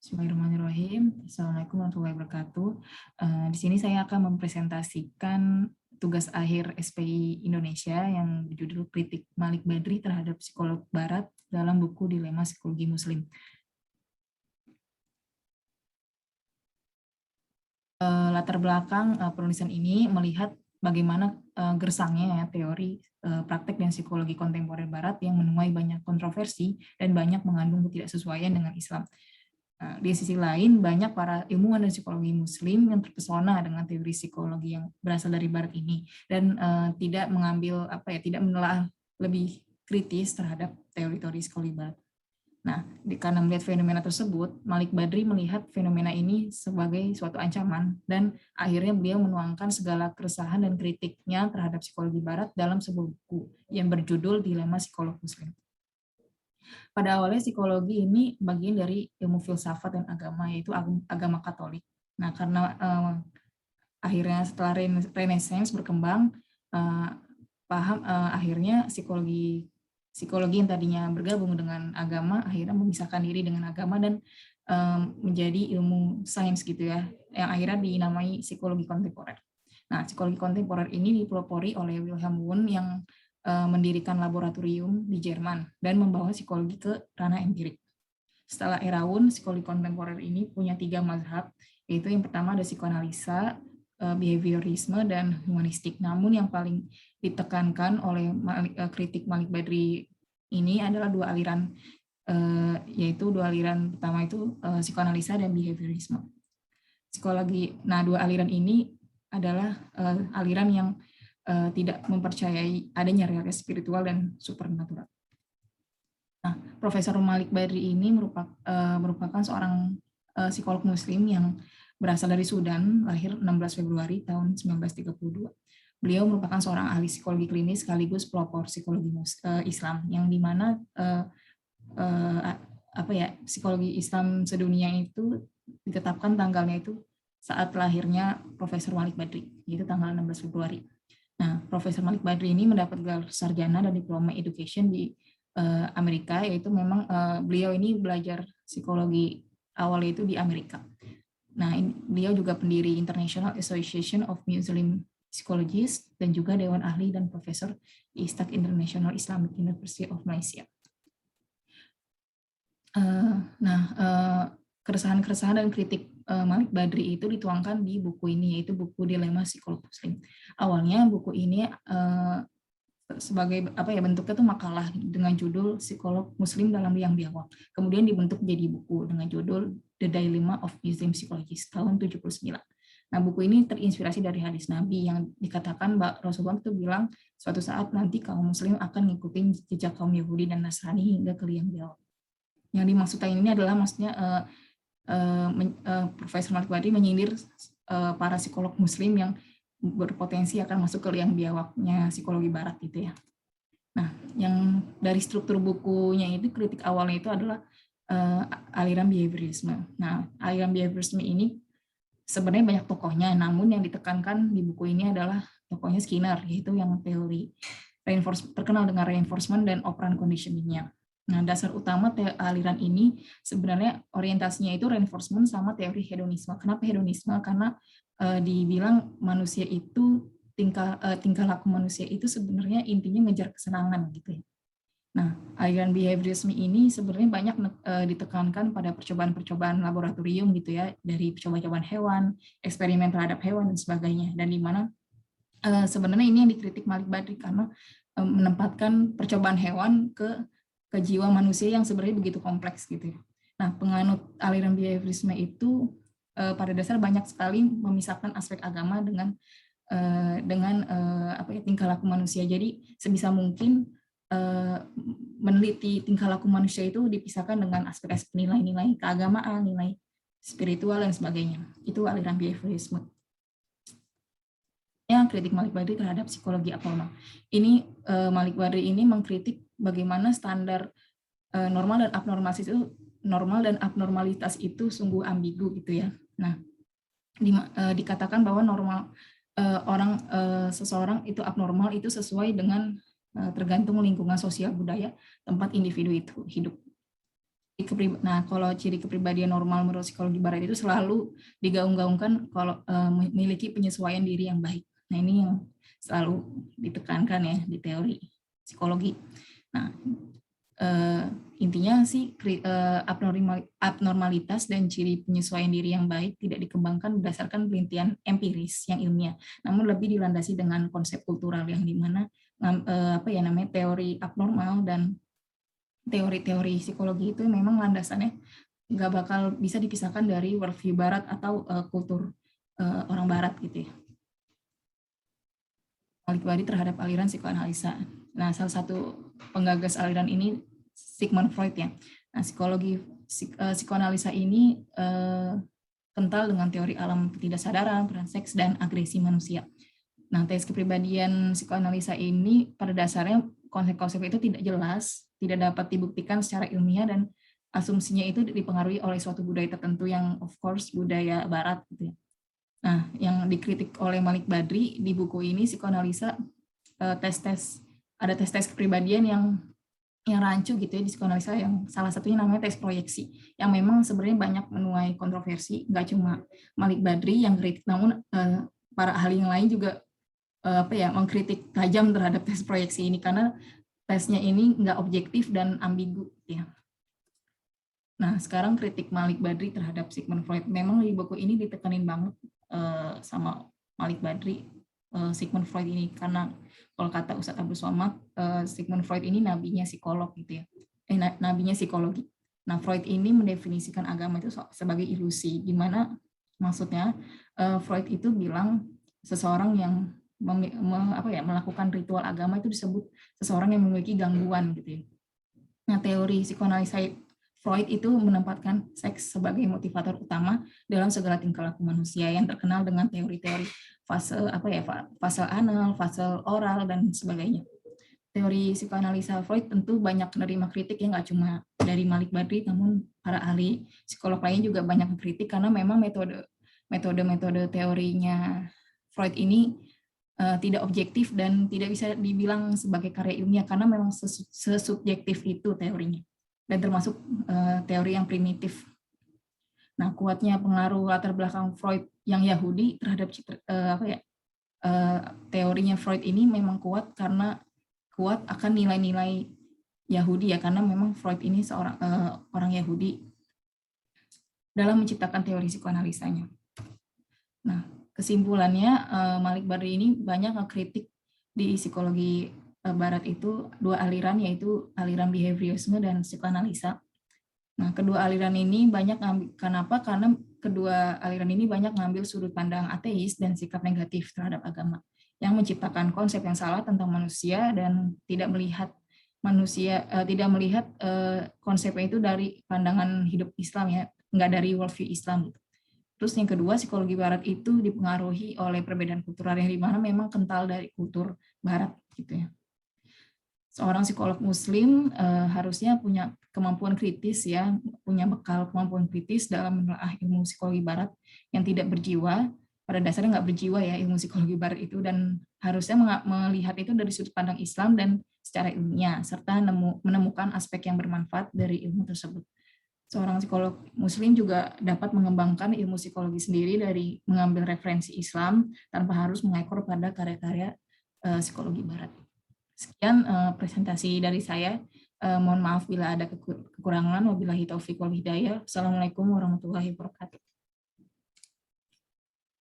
Bismillahirrahmanirrahim. Assalamualaikum warahmatullahi wabarakatuh. Di sini saya akan mempresentasikan tugas akhir SPI Indonesia yang berjudul Kritik Malik Badri terhadap Psikolog Barat dalam buku Dilema Psikologi Muslim. Latar belakang penulisan ini melihat bagaimana gersangnya teori praktek dan psikologi kontemporer Barat yang menuai banyak kontroversi dan banyak mengandung ketidaksesuaian dengan Islam. Di sisi lain, banyak para ilmuwan dan psikologi Muslim yang terpesona dengan teori psikologi yang berasal dari Barat ini dan tidak menelaah lebih kritis terhadap teori-teori psikologi Barat. Nah, karena melihat fenomena tersebut, Malik Badri melihat fenomena ini sebagai suatu ancaman dan akhirnya beliau menuangkan segala keresahan dan kritiknya terhadap psikologi Barat dalam sebuah buku yang berjudul Dilema Psikolog Muslim. Pada awalnya psikologi ini bagian dari ilmu filsafat dan agama, yaitu agama Katolik. Nah, karena akhirnya setelah Renaissance berkembang, akhirnya psikologi yang tadinya bergabung dengan agama akhirnya memisahkan diri dengan agama dan menjadi ilmu sains gitu ya, yang akhirnya dinamai psikologi kontemporer. Nah, psikologi kontemporer ini dipelopori oleh Wilhelm Wundt yang mendirikan laboratorium di Jerman dan membawa psikologi ke ranah empirik. Setelah era Wundt, psikologi kontemporer ini punya 3 mazhab, yaitu yang pertama ada psikoanalisa, behaviorisme, dan humanistik. Namun yang paling ditekankan oleh kritik Malik Badri ini adalah 2 aliran, yaitu 2 aliran pertama itu psikoanalisa dan behaviorisme. Nah 2 aliran ini adalah aliran yang tidak mempercayai adanya realitas spiritual dan supernatural. Nah, Profesor Malik Badri ini merupakan seorang psikolog Muslim yang berasal dari Sudan, lahir 16 Februari tahun 1932. Beliau merupakan seorang ahli psikologi klinis sekaligus pelopor psikologi Islam, yang dimana psikologi Islam sedunia itu ditetapkan tanggalnya itu saat lahirnya Profesor Malik Badri, yaitu tanggal 16 Februari. Nah, Profesor Malik Badri ini mendapat gelar sarjana dan diploma education di Amerika, yaitu memang beliau ini belajar psikologi awalnya itu di Amerika. Nah, beliau juga pendiri International Association of Muslim Psychologists dan juga Dewan Ahli dan Profesor di Istak International Islamic University of Malaysia. Keresahan-keresahan dan kritik Malik Badri itu dituangkan di buku ini, yaitu buku Dilema Psikolog Muslim. Awalnya buku ini sebagai bentuknya itu makalah dengan judul Psikolog Muslim dalam Liang Biawak. Kemudian dibentuk jadi buku dengan judul The Dilemma of Muslim Psychologists tahun 79. Nah, buku ini terinspirasi dari hadis Nabi yang dikatakan Rasulullah itu bilang suatu saat nanti kaum Muslim akan ngikutin jejak kaum Yahudi dan Nasrani hingga ke Liang Biawak. Yang dimaksudkan ini adalah maksudnya Profesor Malik Badri menyindir para psikolog Muslim yang berpotensi akan masuk ke liang biawaknya psikologi Barat gitu ya. Nah, yang dari struktur bukunya itu kritik awalnya itu adalah aliran behaviorisme. Nah, aliran behaviorisme ini sebenarnya banyak tokohnya, namun yang ditekankan di buku ini adalah tokohnya Skinner, yaitu yang teori terkenal dengan reinforcement dan operant conditioning-nya. Nah, dasar utama aliran ini sebenarnya orientasinya itu reinforcement sama teori hedonisme. Kenapa hedonisme? Karena dibilang manusia itu tingkah laku manusia itu sebenarnya intinya ngejar kesenangan gitu ya. Nah, aliran behaviorisme ini sebenarnya banyak ditekankan pada percobaan-percobaan laboratorium gitu ya, dari percobaan hewan, eksperimen terhadap hewan dan sebagainya. Dan di mana sebenarnya ini yang dikritik Malik Badri karena menempatkan percobaan hewan ke jiwa manusia yang sebenarnya begitu kompleks gitu ya. Nah, penganut aliran behaviorisme itu pada dasar banyak sekali memisahkan aspek agama dengan tingkah laku manusia. Jadi sebisa mungkin meneliti tingkah laku manusia itu dipisahkan dengan aspek-aspek nilai-nilai keagamaan, nilai spiritual dan sebagainya. Itu aliran behaviorisme. Yang kritik Malik Badri terhadap psikologi abnormal. Ini Malik Badri ini mengkritik bagaimana standar normal dan abnormalitas itu sungguh ambigu gitu ya. Nah, dikatakan bahwa seseorang itu abnormal itu sesuai dengan tergantung lingkungan sosial budaya tempat individu itu hidup. Nah, kalau ciri kepribadian normal menurut psikologi barat itu selalu digaung-gaungkan kalau memiliki penyesuaian diri yang baik. Nah, ini yang selalu ditekankan ya di teori psikologi. Nah, intinya sih abnormalitas dan ciri penyesuaian diri yang baik tidak dikembangkan berdasarkan penelitian empiris yang ilmiah, namun lebih dilandasi dengan konsep kultural yang dimana teori abnormal dan teori-teori psikologi itu memang landasannya nggak bakal bisa dipisahkan dari worldview barat atau kultur orang barat gitu ya. Malik Badi terhadap aliran psikoanalisa. Nah, salah satu penggagas aliran ini Sigmund Freud ya. Nah, psikoanalisa ini kental dengan teori alam ketidaksadaran, peran seks, dan agresi manusia. Nah, tes kepribadian psikoanalisa ini pada dasarnya konsep-konsep itu tidak jelas, tidak dapat dibuktikan secara ilmiah, dan asumsinya itu dipengaruhi oleh suatu budaya tertentu yang of course budaya barat gitu ya. Nah, yang dikritik oleh Malik Badri di buku ini psikoanalisa ada tes kepribadian yang rancu gitu ya di psikoanalisa, yang salah satunya namanya tes proyeksi, yang memang sebenarnya banyak menuai kontroversi. Nggak cuma Malik Badri yang kritik, namun para ahli yang lain juga mengkritik tajam terhadap tes proyeksi ini karena tesnya ini nggak objektif dan ambigu ya. Nah, sekarang kritik Malik Badri terhadap Sigmund Freud, memang di buku ini ditekanin banget sama Malik Badri Sigmund Freud ini, karena kalau kata Ustadz Abdul Somad, Sigmund Freud ini nabinya psikolog gitu ya, nabinya psikologi. Nah, Freud ini mendefinisikan agama itu sebagai ilusi, gimana maksudnya Freud itu bilang seseorang yang melakukan ritual agama itu disebut seseorang yang memiliki gangguan gitu ya. Nah, teori psikoanalisa Freud itu menempatkan seks sebagai motivator utama dalam segala tingkah laku manusia, yang terkenal dengan teori-teori fase anal, fase oral, dan sebagainya. Teori psikoanalisa Freud tentu banyak menerima kritik ya, nggak cuma dari Malik Badri, namun para ahli psikolog lain juga banyak mengkritik karena memang metode teorinya Freud ini tidak objektif dan tidak bisa dibilang sebagai karya ilmiah karena memang sesubjektif itu teorinya, dan termasuk teori yang primitif. Nah, kuatnya pengaruh latar belakang Freud yang Yahudi terhadap teorinya Freud ini memang kuat karena kuat akan nilai-nilai Yahudi ya, karena memang Freud ini seorang orang Yahudi dalam menciptakan teori psikoanalisanya. Nah, kesimpulannya Malik Badri ini banyak kritik di psikologi barat itu dua aliran, yaitu aliran behaviorisme dan psikoanalisa. Nah, kedua aliran ini banyak kenapa? Karena kedua aliran ini banyak ngambil sudut pandang ateis dan sikap negatif terhadap agama, yang menciptakan konsep yang salah tentang manusia dan tidak melihat konsepnya itu dari pandangan hidup Islam ya, nggak dari worldview Islam gitu. Terus yang kedua, psikologi barat itu dipengaruhi oleh perbedaan kultural yang dimana memang kental dari kultur barat gitu ya. Seorang psikolog muslim harusnya punya kemampuan kritis ya, punya bekal kemampuan kritis dalam menelaah ilmu psikologi barat yang tidak berjiwa, pada dasarnya nggak berjiwa ya ilmu psikologi barat itu, dan harusnya melihat itu dari sudut pandang Islam dan secara ilmiah, serta menemukan aspek yang bermanfaat dari ilmu tersebut. Seorang psikolog muslim juga dapat mengembangkan ilmu psikologi sendiri dari mengambil referensi Islam tanpa harus mengekor pada karya-karya psikologi barat. Sekian presentasi dari saya. Mohon maaf bila ada kekurangan. Wabillahi taufiq wal hidayah. Assalamualaikum warahmatullahi wabarakatuh.